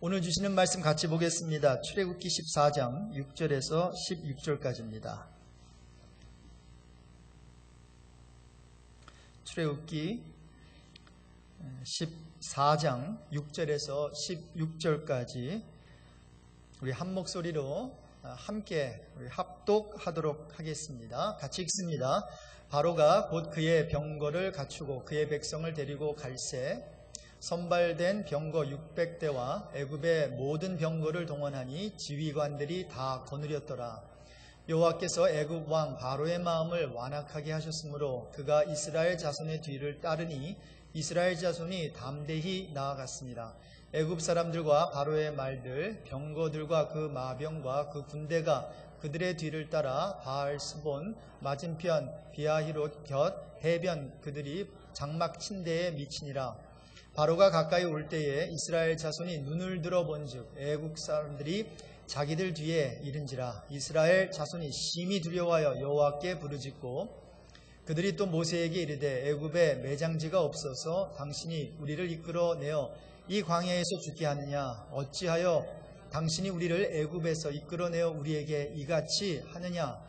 오늘 주시는 말씀 같이 보겠습니다. 출애굽기 14장 6절에서 16절까지입니다. 출애굽기 14장 6절에서 16절까지 우리 한 목소리로 함께 우리 합독하도록 하겠습니다. 같이 읽습니다. 바로가 곧 그의 병거를 갖추고 그의 백성을 데리고 갈새 선발된 병거 600대와 애굽의 모든 병거를 동원하니 지휘관들이 다 거느렸더라. 여호와께서 애굽 왕 바로의 마음을 완악하게 하셨으므로 그가 이스라엘 자손의 뒤를 따르니 이스라엘 자손이 담대히 나아갔습니다. 애굽 사람들과 바로의 말들, 병거들과 그 마병과 그 군대가 그들의 뒤를 따라 바알스본 맞은편 비아히롯 곁 해변 그들이 장막 침대에 미치니라. 바로가 가까이 올 때에 이스라엘 자손이 눈을 들어 본즉 애국 사람들이 자기들 뒤에 이른지라. 이스라엘 자손이 심히 두려워하여 여호와께 부르짖고 그들이 또 모세에게 이르되 애굽에 매장지가 없어서 당신이 우리를 이끌어내어 이 광야에서 죽게 하느냐? 어찌하여 당신이 우리를 애굽에서 이끌어내어 우리에게 이같이 하느냐?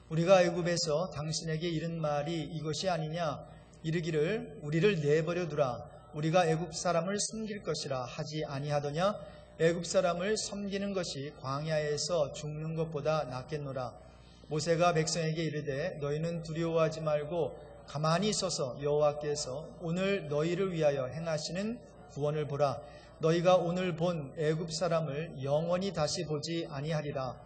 우리가 애굽에서 당신에게 이른 말이 이것이 아니냐? 이르기를 우리를 내버려 두라. 우리가 애굽 사람을 섬길 것이라 하지 아니하더냐? 애굽 사람을 섬기는 것이 광야에서 죽는 것보다 낫겠노라. 모세가 백성에게 이르되 너희는 두려워하지 말고 가만히 있어서 여호와께서 오늘 너희를 위하여 행하시는 구원을 보라. 너희가 오늘 본 애굽 사람을 영원히 다시 보지 아니하리라.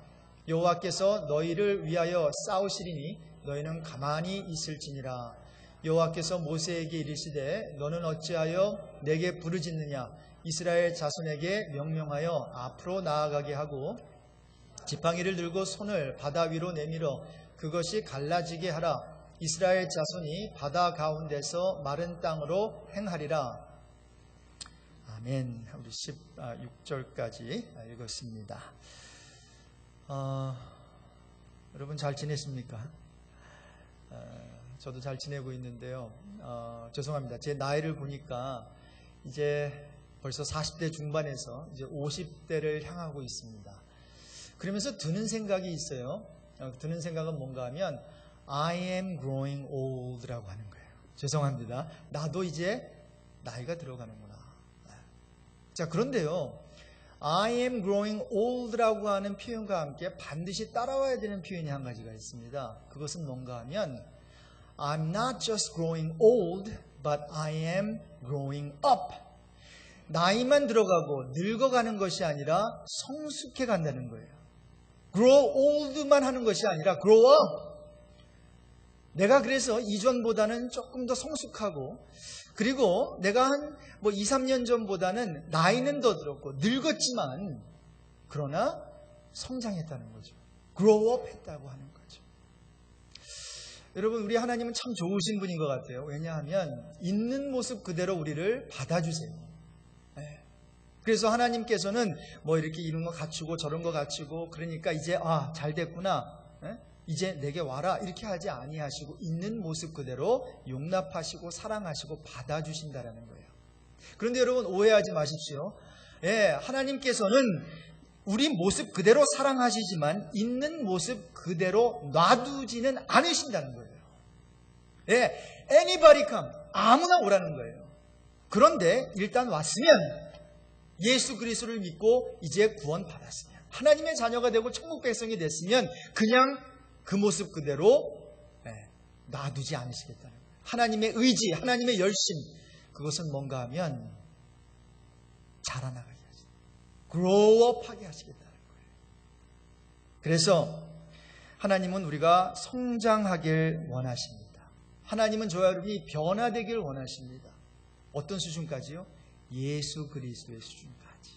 여호와께서 너희를 위하여 싸우시리니 너희는 가만히 있을지니라. 여호와께서 모세에게 이르시되 너는 어찌하여 내게 부르짖느냐? 이스라엘 자손에게 명령하여 앞으로 나아가게 하고 지팡이를 들고 손을 바다 위로 내밀어 그것이 갈라지게 하라. 이스라엘 자손이 바다 가운데서 마른 땅으로 행하리라. 아멘. 우리 16절까지 읽었습니다. 여러분 잘 지내십니까? 저도 잘 지내고 있는데요. 죄송합니다. 제 나이를 보니까 이제 벌써 40대 중반에서 이제 50대를 향하고 있습니다. 그러면서 드는 생각이 있어요. 드는 생각은 뭔가 하면 I am growing old라고 하는 거예요. 죄송합니다. 나도 이제 나이가 들어가는구나. 자, 그런데요. I am growing old라고 하는 표현과 함께 반드시 따라와야 되는 표현이 한 가지가 있습니다. 그것은 뭔가 하면 I'm not just growing old, but I am growing up. 나이만 들어가고 늙어가는 것이 아니라 성숙해 간다는 거예요. grow old만 하는 것이 아니라 grow up. 내가 그래서 이전보다는 조금 더 성숙하고 그리고 내가 한 2, 3년 전보다는 나이는 더 들었고 늙었지만 그러나 성장했다는 거죠. grow up 했다고 하는 거죠. 여러분 우리 하나님은 참 좋으신 분인 것 같아요. 왜냐하면 있는 모습 그대로 우리를 받아주세요. 그래서 하나님께서는 이렇게 이런 거 갖추고 저런 거 갖추고 그러니까 이제 잘 됐구나. 이제 내게 와라 이렇게 하지 아니하시고 있는 모습 그대로 용납하시고 사랑하시고 받아주신다라는 거예요. 그런데 여러분 오해하지 마십시오. 하나님께서는 우리 모습 그대로 사랑하시지만 있는 모습 그대로 놔두지는 않으신다는 거예요. Anybody come. 아무나 오라는 거예요. 그런데 일단 왔으면 예수 그리스도를 믿고 이제 구원 받았으면 하나님의 자녀가 되고 천국 백성이 됐으면 그냥 그 모습 그대로 놔두지 않으시겠다는 거예요. 하나님의 의지, 하나님의 열심 그것은 뭔가 하면 자라나가게 하시다. grow up 하게 하시겠다는 거예요. 그래서 하나님은 우리가 성장하길 원하십니다. 하나님은 저와 여러분이 변화되길 원하십니다. 어떤 수준까지요? 예수 그리스도의 수준까지.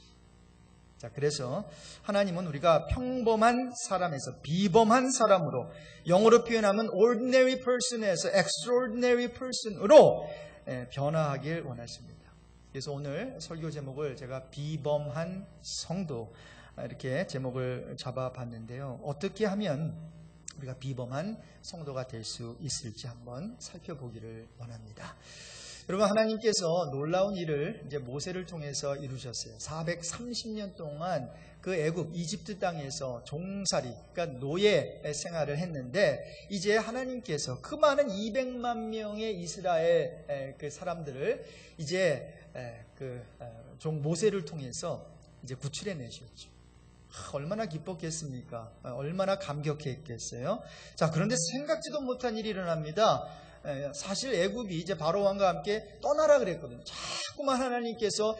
자, 그래서 하나님은 우리가 평범한 사람에서 비범한 사람으로 영어로 표현하면 ordinary person에서 extraordinary person으로 변화하길 원하십니다. 그래서 오늘 설교 제목을 제가 비범한 성도 이렇게 제목을 잡아봤는데요. 어떻게 하면 우리가 비범한 성도가 될 수 있을지 한번 살펴보기를 원합니다. 여러분, 하나님께서 놀라운 일을 이제 모세를 통해서 이루셨어요. 430년 동안 그 애굽 이집트 땅에서 종살이, 그러니까 노예 생활을 했는데, 이제 하나님께서 그 많은 200만 명의 이스라엘 그 사람들을 이제 종 모세를 통해서 이제 구출해 내셨죠. 얼마나 기뻤겠습니까? 얼마나 감격했겠어요? 자, 그런데 생각지도 못한 일이 일어납니다. 사실 애굽이 이제 바로왕과 함께 떠나라 그랬거든요. 자꾸만 하나님께서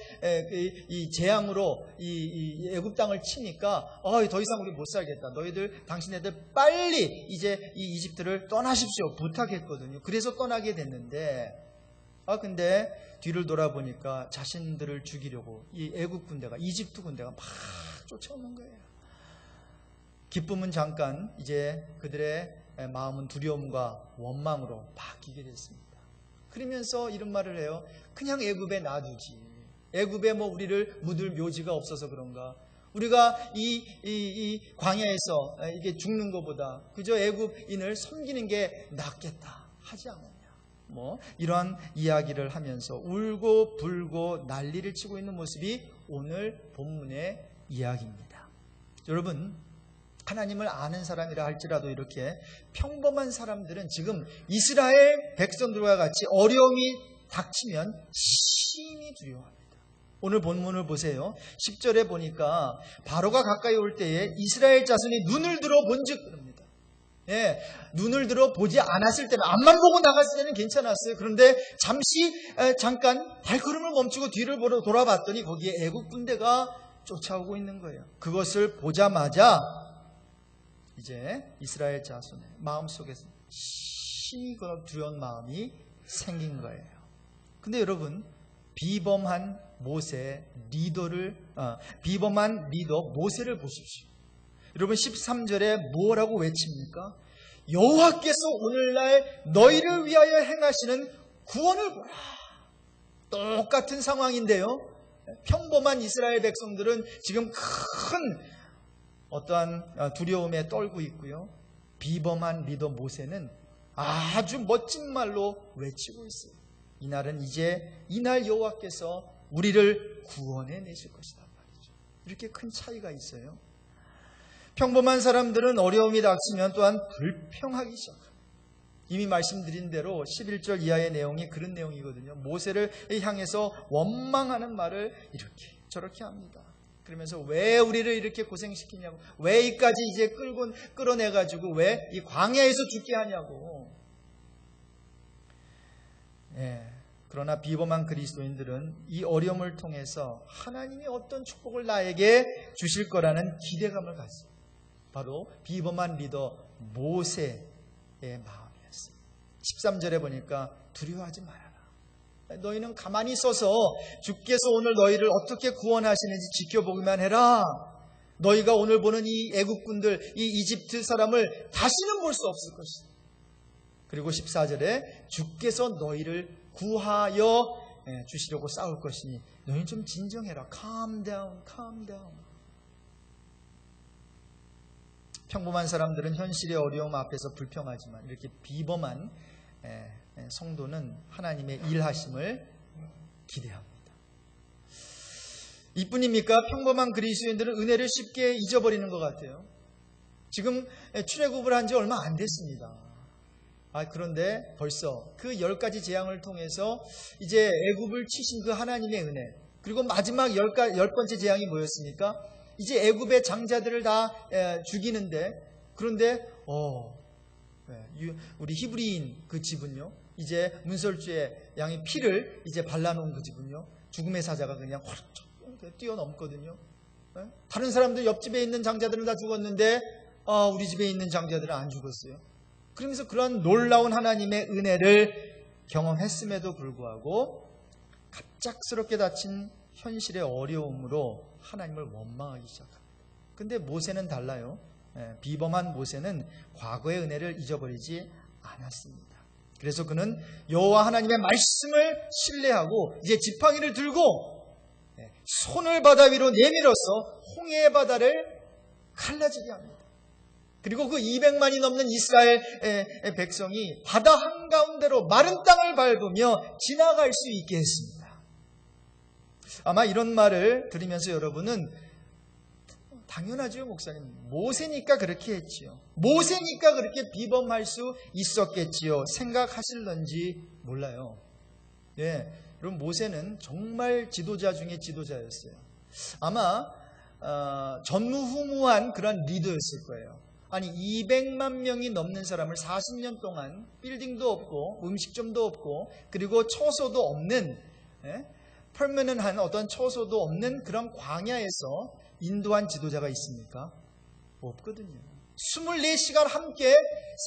이 재앙으로 이 애굽 땅을 치니까 더 이상 우리 못 살겠다. 너희들, 당신네들 빨리 이제 이 이집트를 떠나십시오. 부탁했거든요. 그래서 떠나게 됐는데, 근데 뒤를 돌아보니까 자신들을 죽이려고 이 애굽 군대가, 이집트 군대가 막 쫓아오는 거예요. 기쁨은 잠깐, 이제 그들의 마음은 두려움과 원망으로 바뀌게 됐습니다. 그러면서 이런 말을 해요. 그냥 애굽에 놔두지. 애굽에 우리를 묻을 묘지가 없어서 그런가? 우리가 이 광야에서 이게 죽는 것보다 그저 애굽인을 섬기는 게 낫겠다 하지 않았냐? 이러한 이야기를 하면서 울고 불고 난리를 치고 있는 모습이 오늘 본문의 이야기입니다. 여러분, 하나님을 아는 사람이라 할지라도 이렇게 평범한 사람들은 지금 이스라엘 백성들과 같이 어려움이 닥치면 심히 두려워합니다. 오늘 본문을 보세요. 10절에 보니까 바로가 가까이 올 때에 이스라엘 자손이 눈을 들어 본즉 그럽니다. 눈을 들어 보지 않았을 때는, 앞만 보고 나갔을 때는 괜찮았어요. 그런데 잠깐 발걸음을 멈추고 뒤를 보러 돌아봤더니 거기에 애국 군대가 쫓아오고 있는 거예요. 그것을 보자마자 이제 이스라엘 자손의 마음속에서 심히 두려운 마음이 생긴 거예요. 근데 여러분, 비범한 리더 모세를 보십시오. 여러분, 13절에 뭐라고 외칩니까? 여호와께서 오늘날 너희를 위하여 행하시는 구원을 보라. 똑같은 상황인데요, 평범한 이스라엘 백성들은 지금 큰 어떠한 두려움에 떨고 있고요, 비범한 리더 모세는 아주 멋진 말로 외치고 있어요. 이날 여호와께서 우리를 구원해 내실 것이다 말이죠. 이렇게 큰 차이가 있어요. 평범한 사람들은 어려움이 닥치면 또한 불평하기 시작합니다. 이미 말씀드린 대로 11절 이하의 내용이 그런 내용이거든요. 모세를 향해서 원망하는 말을 이렇게 저렇게 합니다. 그러면서 왜 우리를 이렇게 고생시키냐고, 왜 이까지 이제 끌어내가지고 왜 이 광야에서 죽게 하냐고. 그러나 비범한 그리스도인들은 이 어려움을 통해서 하나님이 어떤 축복을 나에게 주실 거라는 기대감을 갖습니다. 바로 비범한 리더 모세의 마음이었어요. 13절에 보니까 두려워하지 말아라. 너희는 가만히 서서 주께서 오늘 너희를 어떻게 구원하시는지 지켜보기만 해라. 너희가 오늘 보는 이 애국군들, 이 이집트 사람을 다시는 볼 수 없을 것이다. 그리고 14절에 주께서 너희를 구하여 주시려고 싸울 것이니 너희는 좀 진정해라. Calm down, calm down. 평범한 사람들은 현실의 어려움 앞에서 불평하지만 이렇게 비범한 성도는 하나님의 일하심을 기대합니다. 이뿐입니까? 평범한 그리스도인들은 은혜를 쉽게 잊어버리는 것 같아요. 지금 출애굽을 한 지 얼마 안 됐습니다. 그런데 벌써 그 10가지 재앙을 통해서 이제 애굽을 치신 그 하나님의 은혜, 그리고 마지막 10번째 재앙이 뭐였습니까? 이제 애굽의 장자들을 다 죽이는데, 그런데 우리 히브리인 그 집은요, 이제 문설주에 양의 피를 이제 발라놓은 그 집은요, 죽음의 사자가 그냥 활짝 뛰어넘거든요. 다른 사람들 옆집에 있는 장자들은 다 죽었는데 우리 집에 있는 장자들은 안 죽었어요. 그러면서 그런 놀라운 하나님의 은혜를 경험했음에도 불구하고 갑작스럽게 닥친 현실의 어려움으로 하나님을 원망하기 시작합니다. 근데 모세는 달라요. 비범한 모세는 과거의 은혜를 잊어버리지 않았습니다. 그래서 그는 여호와 하나님의 말씀을 신뢰하고 이제 지팡이를 들고 손을 바다 위로 내밀어서 홍해 바다를 갈라지게 합니다. 그리고 그 200만이 넘는 이스라엘 백성이 바다 한가운데로 마른 땅을 밟으며 지나갈 수 있게 했습니다. 아마 이런 말을 들으면서 여러분은 당연하죠, 목사님. 모세니까 그렇게 했지요. 모세니까 그렇게 비범할 수 있었겠지요. 생각하실런지 몰라요. 예, 여러분 모세는 정말 지도자 중에 지도자였어요. 아마 전무후무한 그런 리더였을 거예요. 아니 200만 명이 넘는 사람을 40년 동안 빌딩도 없고 음식점도 없고 그리고 처소도 없는 펄머넌한 어떤 처소도 없는 그런 광야에서 인도한 지도자가 있습니까? 없거든요. 24시간 함께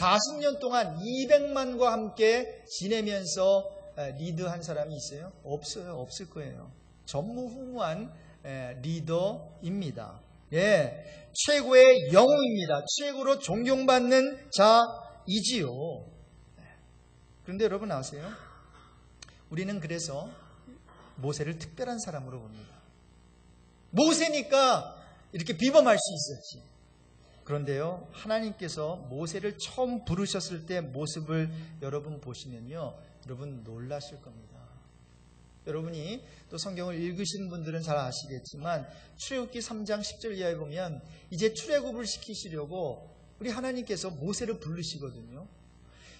40년 동안 200만과 함께 지내면서 리드한 사람이 있어요? 없어요. 없을 거예요. 전무후무한 리더입니다. 예, 최고의 영웅입니다. 최고로 존경받는 자이지요. 그런데 여러분 아세요? 우리는 그래서 모세를 특별한 사람으로 봅니다. 모세니까 이렇게 비범할 수 있었지. 그런데요, 하나님께서 모세를 처음 부르셨을 때 모습을 여러분 보시면요, 여러분 놀라실 겁니다. 여러분이 또 성경을 읽으신 분들은 잘 아시겠지만 출애굽기 3장 10절 이하에 보면 이제 출애굽을 시키시려고 우리 하나님께서 모세를 부르시거든요.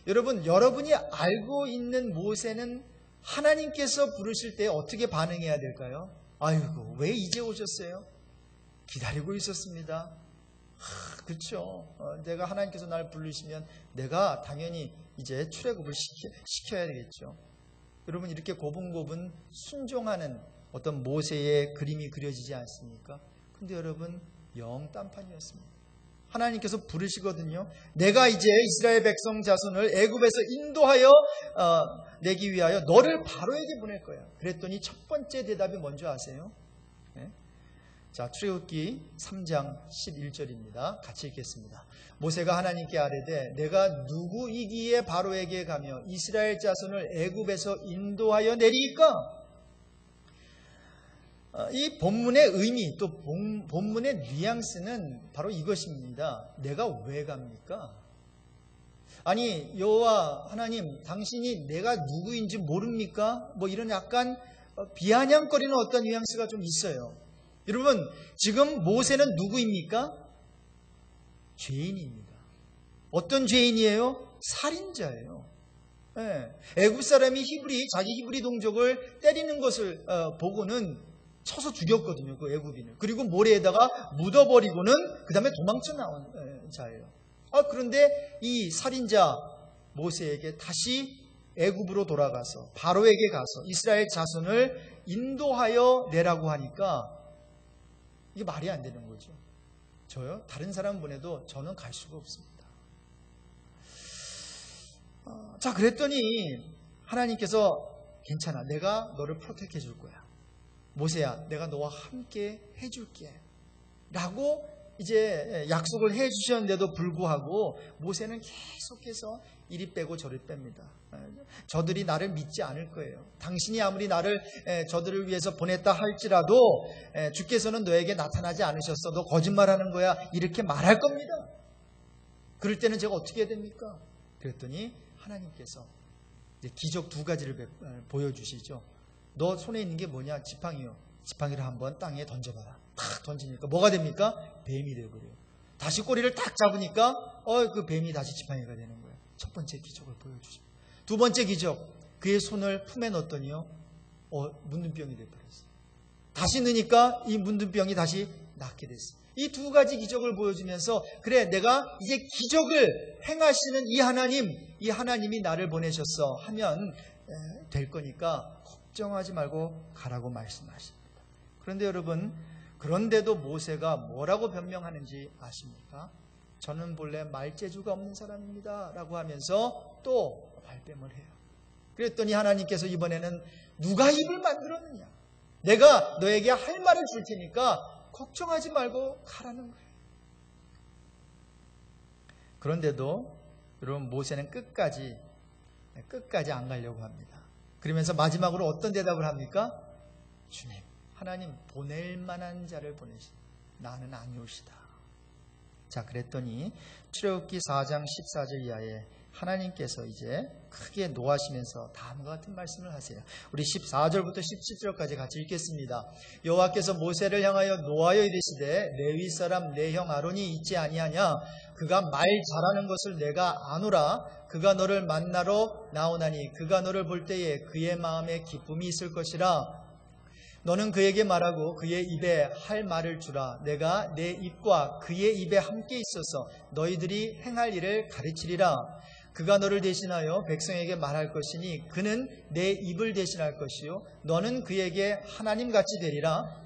여러분, 여러분이 알고 있는 모세는 하나님께서 부르실 때 어떻게 반응해야 될까요? 아이고, 왜 이제 오셨어요? 기다리고 있었습니다. 그렇죠. 내가 하나님께서 날 부르시면 내가 당연히 이제 출애굽을 시켜야 되겠죠. 여러분, 이렇게 고분고분 순종하는 어떤 모세의 그림이 그려지지 않습니까? 근데 여러분, 영 딴판이었습니다. 하나님께서 부르시거든요. 내가 이제 이스라엘 백성 자손을 애굽에서 인도하여 내기 위하여 너를 바로에게 보낼 거야. 그랬더니 첫 번째 대답이 뭔지 아세요? 네? 자, 출애굽기 3장 11절입니다. 같이 읽겠습니다. 모세가 하나님께 아뢰되 내가 누구이기에 바로에게 가며 이스라엘 자손을 애굽에서 인도하여 내리까? 이 본문의 의미, 또 본문의 뉘앙스는 바로 이것입니다. 내가 왜 갑니까? 아니, 여호와 하나님, 당신이 내가 누구인지 모릅니까? 뭐 이런 약간 비아냥거리는 어떤 뉘앙스가 좀 있어요. 여러분, 지금 모세는 누구입니까? 죄인입니다. 어떤 죄인이에요? 살인자예요. 네. 애굽 사람이 자기 히브리 동족을 때리는 것을 보고는 쳐서 죽였거든요. 그 애굽인을. 그리고 모래에다가 묻어버리고는 그 다음에 도망쳐 나온 자예요. 그런데 이 살인자 모세에게 다시 애굽으로 돌아가서 바로에게 가서 이스라엘 자손을 인도하여 내라고 하니까 이게 말이 안 되는 거죠. 저요? 다른 사람 보내도 저는 갈 수가 없습니다. 자, 그랬더니 하나님께서 괜찮아. 내가 너를 프로텍해 줄 거야. 모세야, 내가 너와 함께 해줄게. 라고 이제 약속을 해 주셨는데도 불구하고 모세는 계속해서 이리 빼고 저리 뺍니다. 저들이 나를 믿지 않을 거예요. 당신이 아무리 나를 저들을 위해서 보냈다 할지라도 주께서는 너에게 나타나지 않으셨어. 너 거짓말하는 거야. 이렇게 말할 겁니다. 그럴 때는 제가 어떻게 해야 됩니까? 그랬더니 하나님께서 이제 기적 2가지를 보여주시죠. 너 손에 있는 게 뭐냐? 지팡이요. 지팡이를 한번 땅에 던져봐라. 탁 던지니까 뭐가 됩니까? 뱀이 되어버려요. 다시 꼬리를 딱 잡으니까 그 뱀이 다시 지팡이가 되는 거예요. 첫 번째 기적을 보여주십니다. 두 번째 기적, 그의 손을 품에 넣었더니요, 문둥병이 되어버렸어요. 다시 넣으니까 이 문둥병이 다시 낫게 됐어요. 이 2가지 기적을 보여주면서 그래, 내가 이제 기적을 행하시는 이 하나님이 나를 보내셨어 하면 될 거니까 걱정하지 말고 가라고 말씀하십니다. 그런데 여러분, 그런데도 모세가 뭐라고 변명하는지 아십니까? 저는 본래 말재주가 없는 사람입니다 라고 하면서 또 발뺌을 해요. 그랬더니 하나님께서 이번에는 누가 입을 만들었느냐? 내가 너에게 할 말을 줄 테니까 걱정하지 말고 가라는 거예요. 그런데도 여러분, 모세는 끝까지 안 가려고 합니다. 그러면서 마지막으로 어떤 대답을 합니까? 주님, 하나님 보낼 만한 자를 보내시. 나는 아니오시다. 자, 그랬더니 출애굽기 4장 14절 이하에 하나님께서 이제 크게 노하시면서 다음과 같은 말씀을 하세요. 우리 14절부터 17절까지 같이 읽겠습니다. 여호와께서 모세를 향하여 노하여 이르시되 레위 사람 내 형 아론이 있지 아니하냐? 그가 말 잘하는 것을 내가 아노라. 그가 너를 만나러 나오나니 그가 너를 볼 때에 그의 마음에 기쁨이 있을 것이라. 너는 그에게 말하고 그의 입에 할 말을 주라. 내가 내 입과 그의 입에 함께 있어서 너희들이 행할 일을 가르치리라. 그가 너를 대신하여 백성에게 말할 것이니 그는 내 입을 대신할 것이요 너는 그에게 하나님같이 되리라.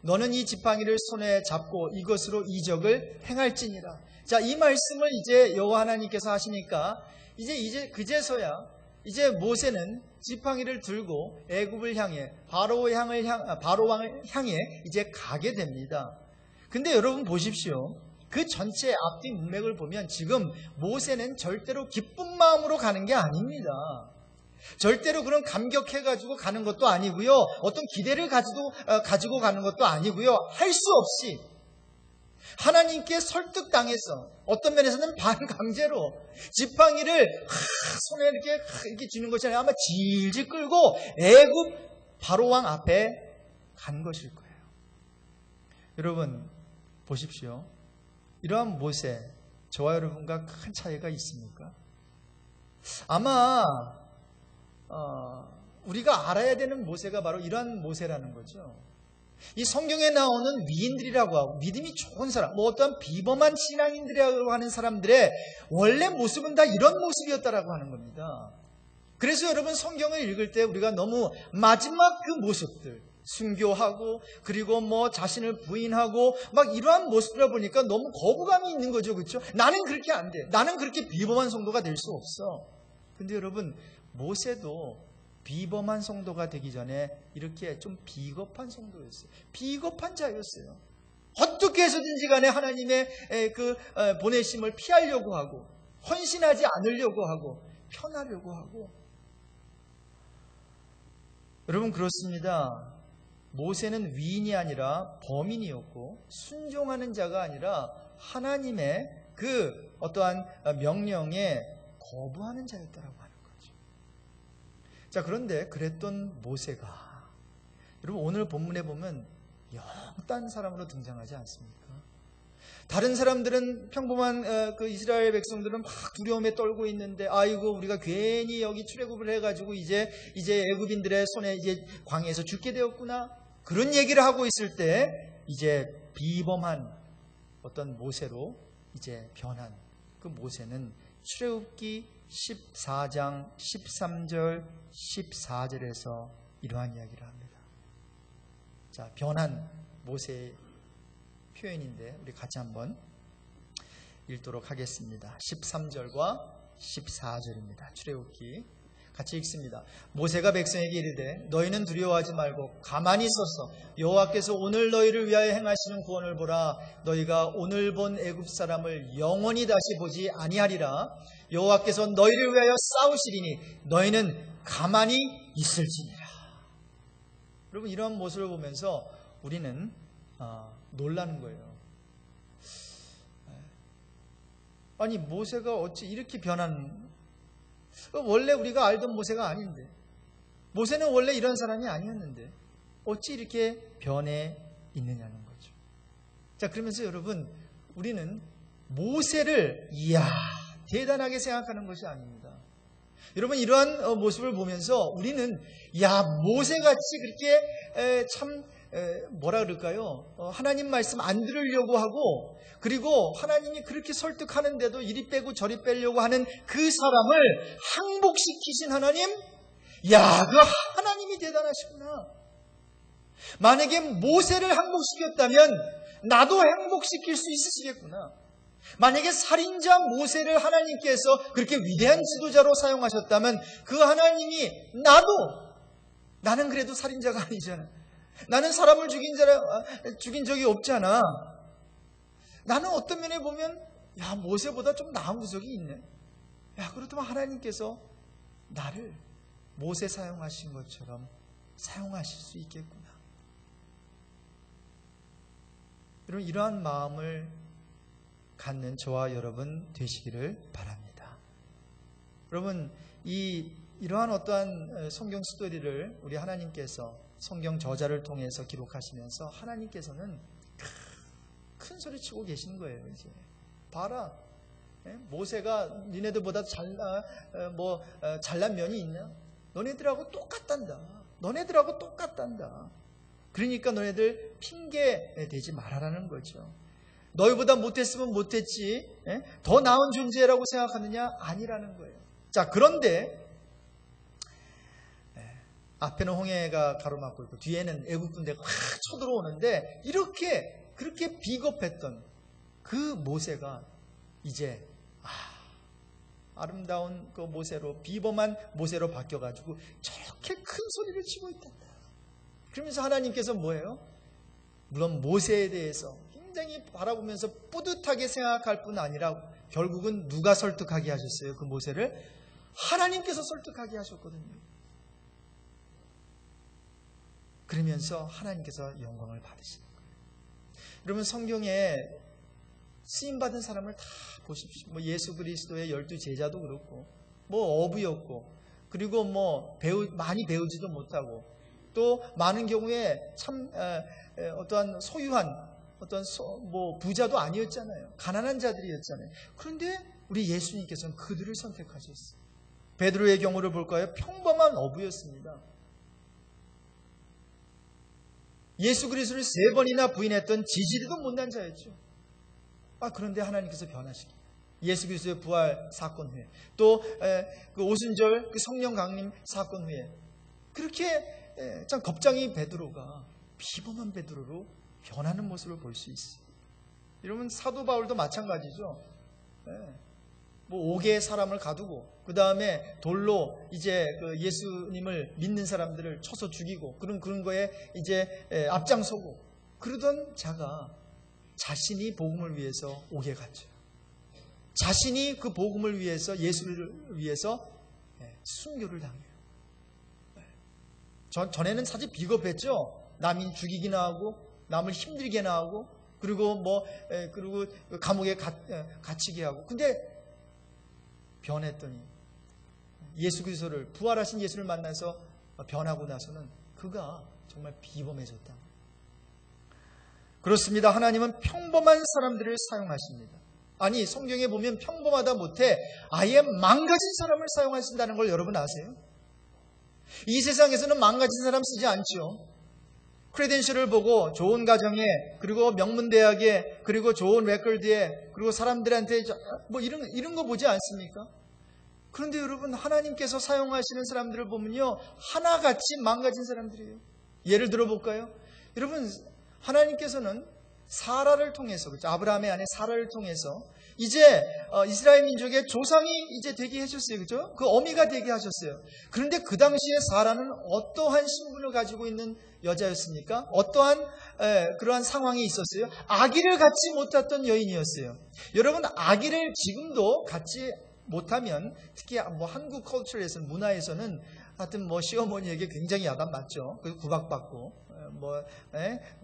너는 이 지팡이를 손에 잡고 이것으로 이적을 행할지니라. 자, 이 말씀을 이제 여호와 하나님께서 하시니까 이제 그제서야 이제 모세는 지팡이를 들고 애굽을 향해 바로 왕을 향해 이제 가게 됩니다. 근데 여러분 보십시오. 그 전체 앞뒤 문맥을 보면 지금 모세는 절대로 기쁜 마음으로 가는 게 아닙니다. 절대로 그런 감격해가지고 가는 것도 아니고요. 어떤 기대를 가지고 가는 것도 아니고요. 할 수 없이 하나님께 설득당해서 어떤 면에서는 반강제로 지팡이를 손에 이렇게 쥐는 것이 아니라 아마 질질 끌고 애굽 바로왕 앞에 간 것일 거예요. 여러분 보십시오. 이러한 모세, 저와 여러분과 큰 차이가 있습니까? 아마 우리가 알아야 되는 모세가 바로 이러한 모세라는 거죠. 이 성경에 나오는 위인들이라고 하고 믿음이 좋은 사람, 어떤 비범한 신앙인들이라고 하는 사람들의 원래 모습은 다 이런 모습이었다라고 하는 겁니다. 그래서 여러분 성경을 읽을 때 우리가 너무 마지막 그 모습들, 순교하고 그리고 자신을 부인하고 막 이러한 모습이라 보니까 너무 거부감이 있는 거죠. 그렇죠? 나는 그렇게 안 돼. 나는 그렇게 비범한 성도가 될 수 없어. 근데 여러분 모세도 비범한 성도가 되기 전에 이렇게 좀 비겁한 성도였어요. 비겁한 자였어요. 어떻게 해서든지 간에 하나님의 그 보내심을 피하려고 하고 헌신하지 않으려고 하고 편하려고 하고. 여러분 그렇습니다. 모세는 위인이 아니라 범인이었고 순종하는 자가 아니라 하나님의 그 어떠한 명령에 거부하는 자였다라고 하는 거죠. 자, 그런데 그랬던 모세가 여러분 오늘 본문에 보면 영 딴 사람으로 등장하지 않습니까? 다른 사람들은 평범한 그 이스라엘 백성들은 막 두려움에 떨고 있는데 아이고 우리가 괜히 여기 출애굽을 해가지고 이제 애굽인들의 손에 이제 광야에서 죽게 되었구나 그런 얘기를 하고 있을 때 이제 비범한 어떤 모세로 이제 변한 그 모세는 출애굽기 14장 13절 14절에서 이러한 이야기를 합니다. 자, 변한 모세의 표현인데 우리 같이 한번 읽도록 하겠습니다. 13절과 14절입니다. 출애굽기 같이 읽습니다. 모세가 백성에게 이르되 너희는 두려워하지 말고 가만히 서서 여호와께서 오늘 너희를 위하여 행하시는 구원을 보라. 너희가 오늘 본 애굽 사람을 영원히 다시 보지 아니하리라. 여호와께서 너희를 위하여 싸우시리니 너희는 가만히 있을지니라. 여러분 이런 모습을 보면서 우리는 놀라는 거예요. 아니 모세가 어찌 이렇게 변한, 원래 우리가 알던 모세가 아닌데, 모세는 원래 이런 사람이 아니었는데 어찌 이렇게 변해 있느냐는 거죠. 자, 그러면서 여러분 우리는 모세를 이야 대단하게 생각하는 것이 아닙니다. 여러분 이러한 모습을 보면서 우리는 야 모세같이 그렇게 참 뭐라 그럴까요? 하나님 말씀 안 들으려고 하고 그리고 하나님이 그렇게 설득하는데도 이리 빼고 저리 빼려고 하는 그 사람을 항복시키신 하나님, 야, 그 하나님이 대단하시구나. 만약에 모세를 항복시켰다면 나도 항복시킬 수 있으시겠구나. 만약에 살인자 모세를 하나님께서 그렇게 위대한 지도자로 사용하셨다면 그 하나님이 나는 그래도 살인자가 아니잖아. 나는 사람을 죽인 적이 없잖아. 나는 어떤 면에 보면 야 모세보다 좀 나은 구석이 있네. 야 그렇다면 하나님께서 나를 모세 사용하신 것처럼 사용하실 수 있겠구나. 여러분 이러한 마음을 갖는 저와 여러분 되시기를 바랍니다. 여러분, 이러한 어떠한 성경 스토리를 우리 하나님께서 성경 저자를 통해서 기록하시면서 하나님께서는 큰 소리 치고 계시는 거예요. 이제 봐라, 모세가 니네들보다 잘난 면이 있나? 너네들하고 똑같단다. 너네들하고 똑같단다. 그러니까 너네들 핑계 대지 말아라는 거죠. 너희보다 못했으면 못했지, 더 나은 존재라고 생각하느냐? 아니라는 거예요. 자, 그런데 앞에는 홍해가 가로막고 있고 뒤에는 애국 군대가 확 쳐들어오는데 그렇게 비겁했던 그 모세가 이제 아름다운 그 모세로, 비범한 모세로 바뀌어가지고 저렇게 큰 소리를 치고 있단다. 그러면서 하나님께서 뭐예요? 물론 모세에 대해서 굉장히 바라보면서 뿌듯하게 생각할 뿐 아니라 결국은 누가 설득하게 하셨어요? 그 모세를? 하나님께서 설득하게 하셨거든요. 그러면서 하나님께서 영광을 받으시는 거예요. 여러분, 성경에 쓰임받은 사람을 다 보십시오. 예수 그리스도의 12제자도 그렇고, 어부였고, 그리고 많이 배우지도 못하고, 또 많은 경우에 참 어떠한 소유한 부자도 아니었잖아요. 가난한 자들이었잖아요. 그런데 우리 예수님께서는 그들을 선택하셨어요. 베드로의 경우를 볼까요? 평범한 어부였습니다. 예수 그리스도를 3번이나 부인했던 지지리도 못난 자였죠. 그런데 하나님께서 변화시키 예수 그리스도의 부활 사건 후에, 또 그 오순절 그 성령 강림 사건 후에 그렇게 참 겁쟁이 베드로가 비범한 베드로로 변하는 모습을 볼 수 있어요. 여러분, 사도 바울도 마찬가지죠. 5개의 사람을 가두고 그 다음에 돌로 이제 그 예수님을 믿는 사람들을 쳐서 죽이고 그런 거에 이제 앞장서고 그러던 자가 자신이 복음을 위해서 옥에 갔죠. 자신이 그 복음을 위해서, 예수를 위해서 순교를 당해요. 전에는 사실 비겁했죠. 남인 죽이기나 하고 남을 힘들게나 하고 그리고 그리고 감옥에 갇히게 하고. 근데 변했더니 예수 그리스도를, 부활하신 예수를 만나서 변하고 나서는 그가 정말 비범해졌다. 그렇습니다. 하나님은 평범한 사람들을 사용하십니다. 아니, 성경에 보면 평범하다 못해 아예 망가진 사람을 사용하신다는 걸 여러분 아세요? 이 세상에서는 망가진 사람 쓰지 않죠. 크레덴셜을 보고 좋은 가정에, 그리고 명문대학에, 그리고 좋은 레코드에, 그리고 사람들한테 이런 거 보지 않습니까? 그런데 여러분, 하나님께서 사용하시는 사람들을 보면요, 하나같이 망가진 사람들이에요. 예를 들어볼까요? 여러분, 하나님께서는 사라를 통해서, 그렇죠? 아브라함의 아내 사라를 통해서 이제 이스라엘 민족의 조상이 이제 되게 해줬어요. 그죠? 그 어미가 되게 하셨어요. 그런데 그 당시에 사라는 어떠한 신분을 가지고 있는 여자였습니까? 어떠한 그러한 상황이 있었어요? 아기를 갖지 못했던 여인이었어요. 여러분, 아기를 지금도 갖지 못하면, 특히 한국 컬처에서는, 문화에서는 하여튼 시어머니에게 굉장히 야단 맞죠. 그리고 구박받고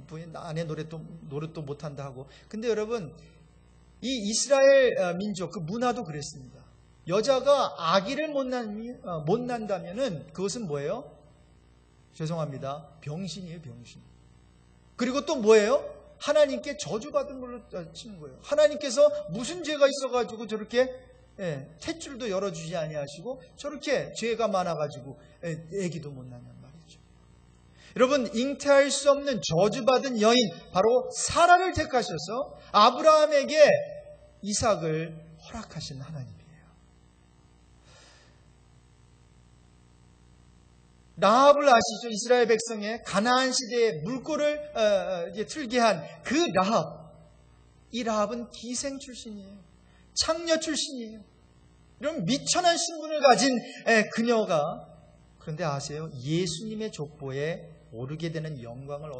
부인 아내 노릇도 못한다 하고. 근데 여러분, 이 이스라엘 민족 그 문화도 그랬습니다. 여자가 아기를 못 낳는다면은 그것은 뭐예요? 죄송합니다. 병신이에요, 병신. 그리고 또 뭐예요? 하나님께 저주받은 걸로 치는 거예요. 하나님께서 무슨 죄가 있어가지고 저렇게 탯줄도 열어주지 아니하시고 저렇게 죄가 많아가지고 아기도 못 낳는 말이죠. 여러분, 잉태할 수 없는 저주받은 여인, 바로 사라를 택하셔서 아브라함에게 이삭을 허락하신 하나님이에요. 라합을 아시죠? 이스라엘 백성의 가나안 시대에 물꼬를 틀게 한 그 라합. 이 라합은 기생 출신이에요. 창녀 출신이에요. 이런 미천한 신분을 가진 그녀가, 그런데 아세요? 예수님의 족보에 오르게 되는 영광을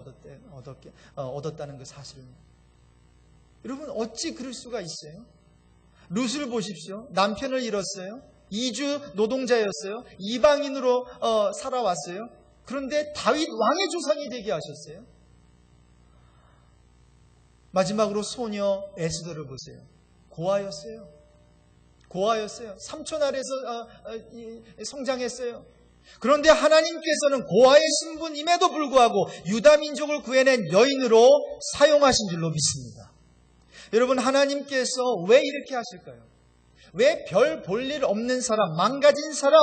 얻었다는 그 사실을. 여러분, 어찌 그럴 수가 있어요? 룻을 보십시오. 남편을 잃었어요. 이주 노동자였어요. 이방인으로 살아왔어요. 그런데 다윗 왕의 조상이 되게 하셨어요. 마지막으로 소녀 에스더를 보세요. 고아였어요. 고아였어요. 삼촌 아래서 성장했어요. 그런데 하나님께서는 고아의 신분임에도 불구하고 유다 민족을 구해낸 여인으로 사용하신 줄로 믿습니다. 여러분, 하나님께서 왜 이렇게 하실까요? 왜 별 볼 일 없는 사람, 망가진 사람,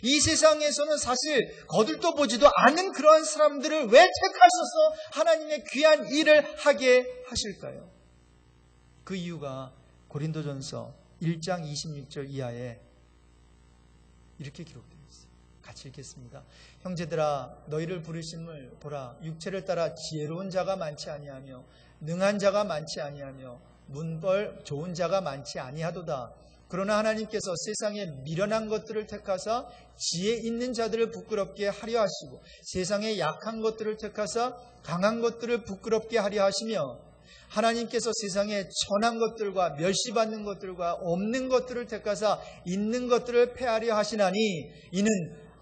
이 세상에서는 사실 거들떠 보지도 않은 그러한 사람들을 왜 택하셔서 하나님의 귀한 일을 하게 하실까요? 그 이유가 고린도전서 1장 26절 이하에 이렇게 기록되어 있어요. 같이 읽겠습니다. 형제들아, 너희를 부르심을 보라. 육체를 따라 지혜로운 자가 많지 아니하며 능한 자가 많지 아니하며 문벌 좋은 자가 많지 아니하도다. 그러나 하나님께서 세상에 미련한 것들을 택하사 지혜 있는 자들을 부끄럽게 하려 하시고 세상에 약한 것들을 택하사 강한 것들을 부끄럽게 하려 하시며 하나님께서 세상에 천한 것들과 멸시받는 것들과 없는 것들을 택하사 있는 것들을 폐하려 하시나니 이는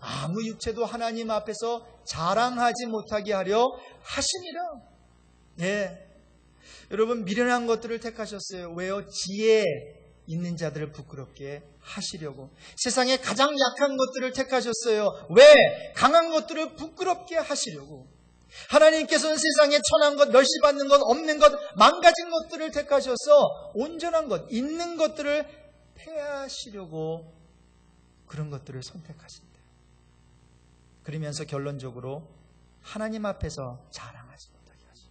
아무 육체도 하나님 앞에서 자랑하지 못하게 하려 하심이라. 예, 여러분, 미련한 것들을 택하셨어요. 왜요? 지혜 있는 자들을 부끄럽게 하시려고. 세상에 가장 약한 것들을 택하셨어요. 왜? 강한 것들을 부끄럽게 하시려고. 하나님께서는 세상에 천한 것, 멸시받는 것, 없는 것, 망가진 것들을 택하셔서 온전한 것, 있는 것들을 폐하시려고 그런 것들을 선택하신대요. 그러면서 결론적으로 하나님 앞에서 자랑하지 못하게 하시죠.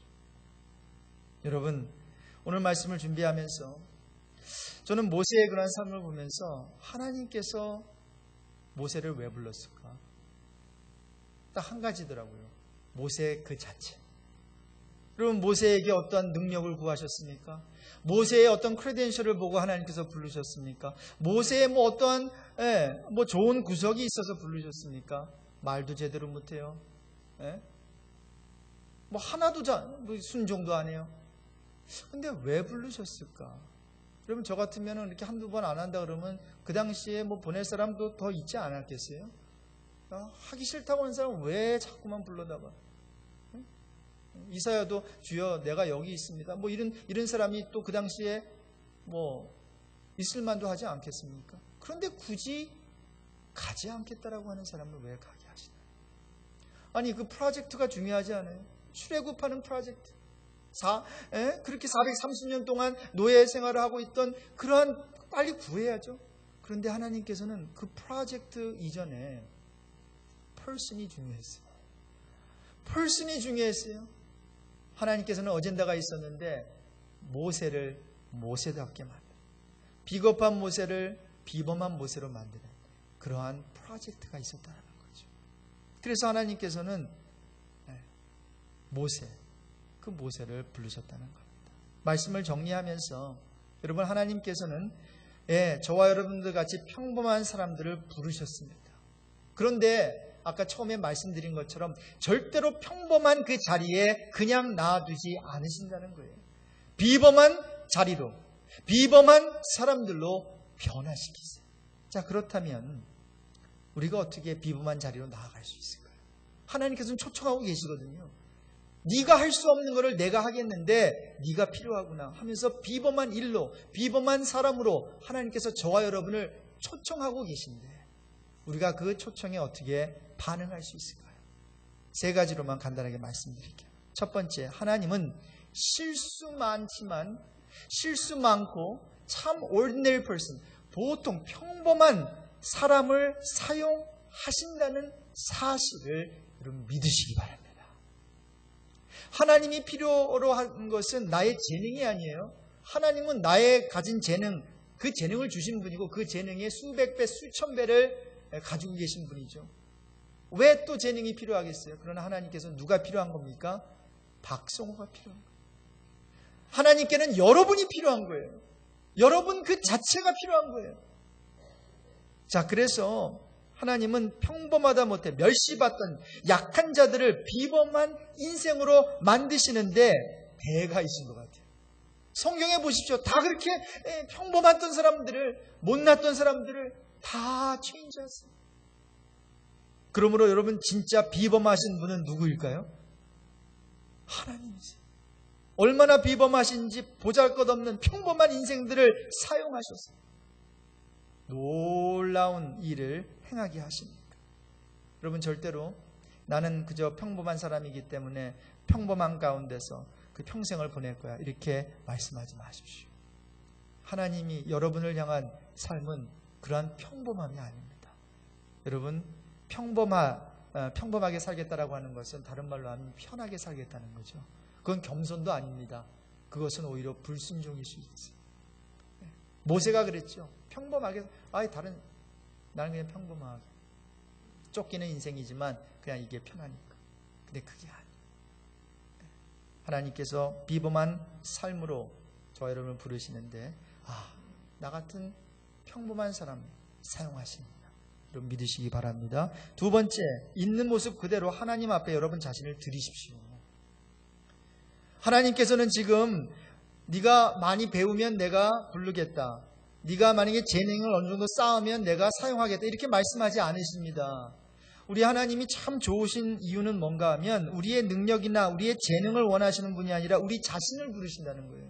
여러분, 오늘 말씀을 준비하면서 저는 모세의 그런 삶을 보면서 하나님께서 모세를 왜 불렀을까? 딱 한 가지더라고요. 모세 그 자체. 여러분, 모세에게 어떤 능력을 구하셨습니까? 모세의 어떤 크레덴셜을 보고 하나님께서 부르셨습니까? 모세의 뭐 어떤 뭐 좋은 구석이 있어서 부르셨습니까? 말도 제대로 못해요. 뭐 하나도 순종도 안 해요. 근데 왜 부르셨을까? 여러분, 저 같으면 이렇게 한두 번 안 한다 그러면 그 당시에 뭐 보낼 사람도 더 있지 않았겠어요? 하기 싫다고 하는 사람은 왜 자꾸만 불러다가? 이사야도 주여 내가 여기 있습니다. 뭐 이런 사람이 또 그 당시에 뭐 있을 만도 하지 않겠습니까? 그런데 굳이 가지 않겠다라고 하는 사람을 왜 가게 하시나요? 아니, 그 프로젝트가 중요하지 않아요? 출애굽하는 프로젝트. 그렇게 430년 동안 노예 생활을 하고 있던 그러한 빨리 구해야죠. 그런데 하나님께서는 그 프로젝트 이전에 person이 중요했어요. person이 중요했어요. 하나님께서는 어젠다가 있었는데 모세를 모세답게 만들어, 비겁한 모세를 비범한 모세로 만드는 그러한 프로젝트가 있었다는 거죠. 그래서 하나님께서는 그 모세를 부르셨다는 겁니다. 말씀을 정리하면서 여러분, 하나님께서는 저와 여러분들 같이 평범한 사람들을 부르셨습니다. 그런데 아까 처음에 말씀드린 것처럼 절대로 평범한 그 자리에 그냥 놔두지 않으신다는 거예요. 비범한 자리로, 비범한 사람들로 변화시키세요. 자, 그렇다면 우리가 어떻게 비범한 자리로 나아갈 수 있을까요? 하나님께서는 초청하고 계시거든요. 네가 할 수 없는 것을 내가 하겠는데 네가 필요하구나 하면서 비범한 일로, 비범한 사람으로 하나님께서 저와 여러분을 초청하고 계신데 우리가 그 초청에 어떻게 반응할 수 있을까요? 세 가지로만 간단하게 말씀드릴게요. 첫 번째, 하나님은 실수 많고 참 ordinary person, 보통 평범한 사람을 사용하신다는 사실을 여러분 믿으시기 바랍니다. 하나님이 필요로 한 것은 나의 재능이 아니에요. 하나님은 나의 가진 재능, 그 재능을 주신 분이고 그 재능의 수백 배, 수천 배를 가지고 계신 분이죠. 왜 또 재능이 필요하겠어요? 그러나 하나님께서는 누가 필요한 겁니까? 박성호가 필요한 거예요. 하나님께는 여러분이 필요한 거예요. 여러분 그 자체가 필요한 거예요. 자, 그래서 하나님은 평범하다 못해 멸시받던 약한 자들을 비범한 인생으로 만드시는데 대가이신 것 같아요. 성경에 보십시오. 다 그렇게 평범했던 사람들을, 못났던 사람들을 다 체인지하세요. 그러므로 여러분, 진짜 비범하신 분은 누구일까요? 하나님이세요. 얼마나 비범하신지 보잘것없는 평범한 인생들을 사용하셨어요. 놀라운 일을 행하게 하십니다. 여러분, 절대로 나는 그저 평범한 사람이기 때문에 평범한 가운데서 그 평생을 보낼 거야, 이렇게 말씀하지 마십시오. 하나님이 여러분을 향한 삶은 그러한 평범함이 아닙니다. 여러분, 평범하게 살겠다라고 하는 것은 다른 말로 하면 편하게 살겠다는 거죠. 그건 겸손도 아닙니다. 그것은 오히려 불순종일 수 있어요. 모세가 그랬죠. 평범하게, 나는 그냥 평범하게. 쫓기는 인생이지만 그냥 이게 편하니까. 근데 그게 아니에요. 하나님께서 비범한 삶으로 저와 여러분을 부르시는데, 나 같은 평범한 사람 사용하십니다. 여러분 믿으시기 바랍니다. 두 번째, 있는 모습 그대로 하나님 앞에 여러분 자신을 드리십시오. 하나님께서는 지금 네가 많이 배우면 내가 부르겠다, 네가 만약에 재능을 어느 정도 쌓으면 내가 사용하겠다, 이렇게 말씀하지 않으십니다. 우리 하나님이 참 좋으신 이유는 뭔가 하면 우리의 능력이나 우리의 재능을 원하시는 분이 아니라 우리 자신을 부르신다는 거예요.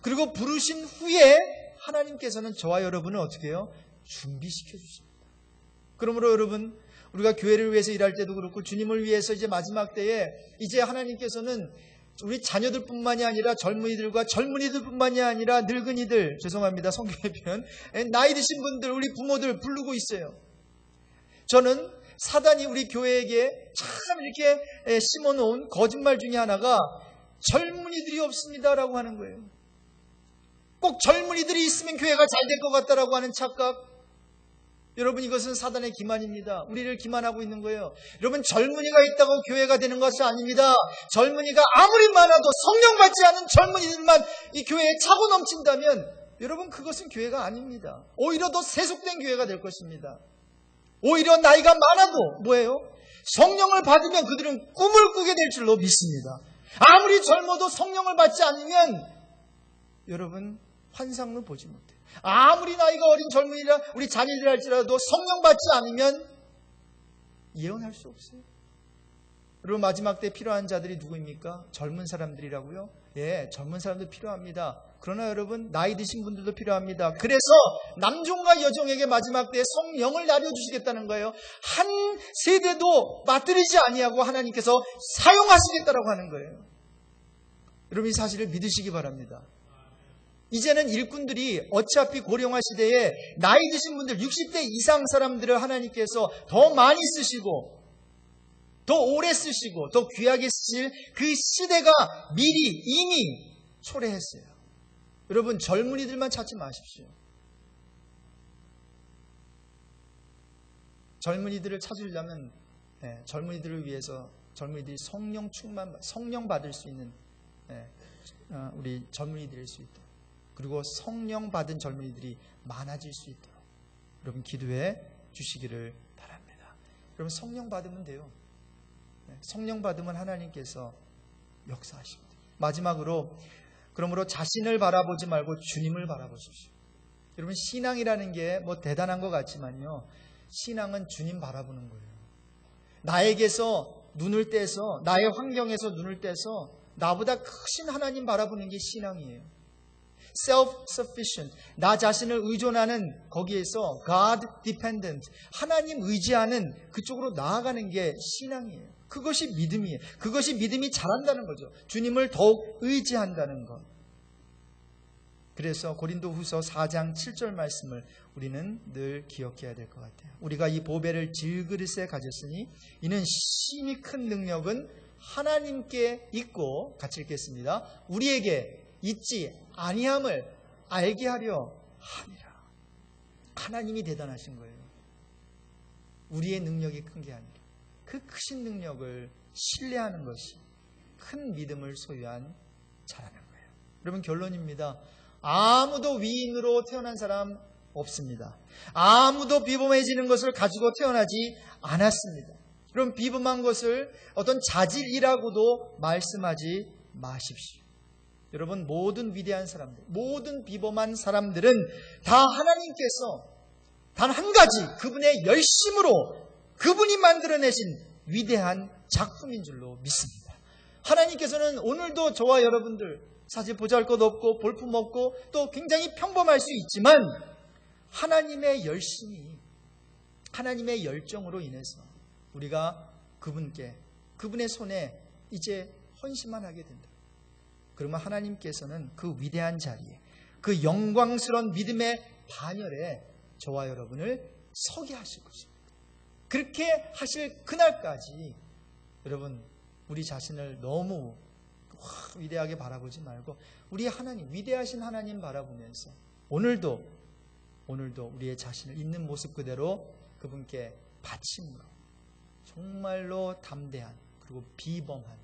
그리고 부르신 후에 하나님께서는 저와 여러분을 어떻게 해요? 준비시켜 주십니다. 그러므로 여러분, 우리가 교회를 위해서 일할 때도 그렇고 주님을 위해서 이제 마지막 때에 이제 하나님께서는 우리 자녀들뿐만이 아니라 젊은이들뿐만이 아니라 늙은이들, 죄송합니다, 성경의 표현, 나이 드신 분들, 우리 부모들 부르고 있어요. 저는 사단이 우리 교회에게 참 이렇게 심어놓은 거짓말 중에 하나가 젊은이들이 없습니다라고 하는 거예요. 꼭 젊은이들이 있으면 교회가 잘 될 것 같다라고 하는 착각. 여러분, 이것은 사단의 기만입니다. 우리를 기만하고 있는 거예요. 여러분, 젊은이가 있다고 교회가 되는 것이 아닙니다. 젊은이가 아무리 많아도 성령 받지 않은 젊은이들만 이 교회에 차고 넘친다면 여러분, 그것은 교회가 아닙니다. 오히려 더 세속된 교회가 될 것입니다. 오히려 나이가 많아도 뭐예요? 성령을 받으면 그들은 꿈을 꾸게 될 줄로 믿습니다. 아무리 젊어도 성령을 받지 않으면 여러분, 환상을 보지 못해요. 아무리 나이가 어린 젊은이라 우리 자녀들 할지라도 성령 받지 않으면 예언할 수 없어요. 여러분, 마지막 때 필요한 자들이 누구입니까? 젊은 사람들이라고요? 예, 젊은 사람도 필요합니다. 그러나 여러분, 나이 드신 분들도 필요합니다. 그래서 남종과 여종에게 마지막 때에 성령을 나눠주시겠다는 거예요. 한 세대도 맞들이지 아니하고 하나님께서 사용하시겠다라고 하는 거예요. 여러분, 이 사실을 믿으시기 바랍니다. 이제는 일꾼들이 어차피 고령화 시대에 나이 드신 분들 60대 이상 사람들을 하나님께서 더 많이 쓰시고 더 오래 쓰시고 더 귀하게 쓰실 그 시대가 미리 이미 초래했어요. 여러분, 젊은이들만 찾지 마십시오. 젊은이들을 찾으려면 젊은이들을 위해서 젊은이들이 성령 받을 수 있는 우리 젊은이들일 수 있도록, 그리고 성령 받은 젊은이들이 많아질 수 있도록 여러분 기도해 주시기를 바랍니다. 여러분, 성령 받으면 돼요. 성령 받으면 하나님께서 역사하십니다. 마지막으로, 그러므로 자신을 바라보지 말고 주님을 바라보십시오. 여러분, 신앙이라는 게 뭐 대단한 것 같지만요, 신앙은 주님 바라보는 거예요. 나에게서 눈을 떼서, 나의 환경에서 눈을 떼서 나보다 크신 하나님 바라보는 게 신앙이에요. self-sufficient, 나 자신을 의존하는 거기에서 God dependent, 하나님 의지하는 그쪽으로 나아가는 게 신앙이에요. 그것이 믿음이에요. 그것이 믿음이 자란다는 거죠. 주님을 더욱 의지한다는 것. 그래서 고린도후서 4장 7절 말씀을 우리는 늘 기억해야 될 것 같아요. 우리가 이 보배를 질그릇에 가졌으니 이는 심히 큰 능력은 하나님께 있고, 같이 읽겠습니다. 우리에게 있지 아니함을 알게 하려 함이라. 하나님이 대단하신 거예요. 우리의 능력이 큰 게 아니라 그 크신 능력을 신뢰하는 것이 큰 믿음을 소유한 자라는 거예요. 여러분, 결론입니다. 아무도 위인으로 태어난 사람 없습니다. 아무도 비범해지는 것을 가지고 태어나지 않았습니다. 그럼 비범한 것을 어떤 자질이라고도 말씀하지 마십시오. 여러분, 모든 위대한 사람들, 모든 비범한 사람들은 다 하나님께서 단 한 가지, 그분의 열심으로 그분이 만들어내신 위대한 작품인 줄로 믿습니다. 하나님께서는 오늘도 저와 여러분들 사실 보잘것 없고 볼품 없고 또 굉장히 평범할 수 있지만 하나님의 열심이, 하나님의 열정으로 인해서 우리가 그분의 손에 이제 헌신만 하게 된다. 그러면 하나님께서는 그 위대한 자리에, 그 영광스러운 믿음의 반열에 저와 여러분을 서게 하실 것입니다. 그렇게 하실 그날까지 여러분, 우리 자신을 너무 위대하게 바라보지 말고 우리 하나님, 위대하신 하나님 바라보면서 오늘도 우리의 자신을 있는 모습 그대로 그분께 바침으로 정말로 담대한 그리고 비범한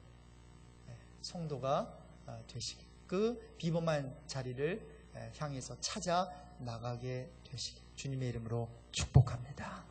성도가 되시길, 그 비범한 자리를 향해서 찾아 나가게 되시길 주님의 이름으로 축복합니다.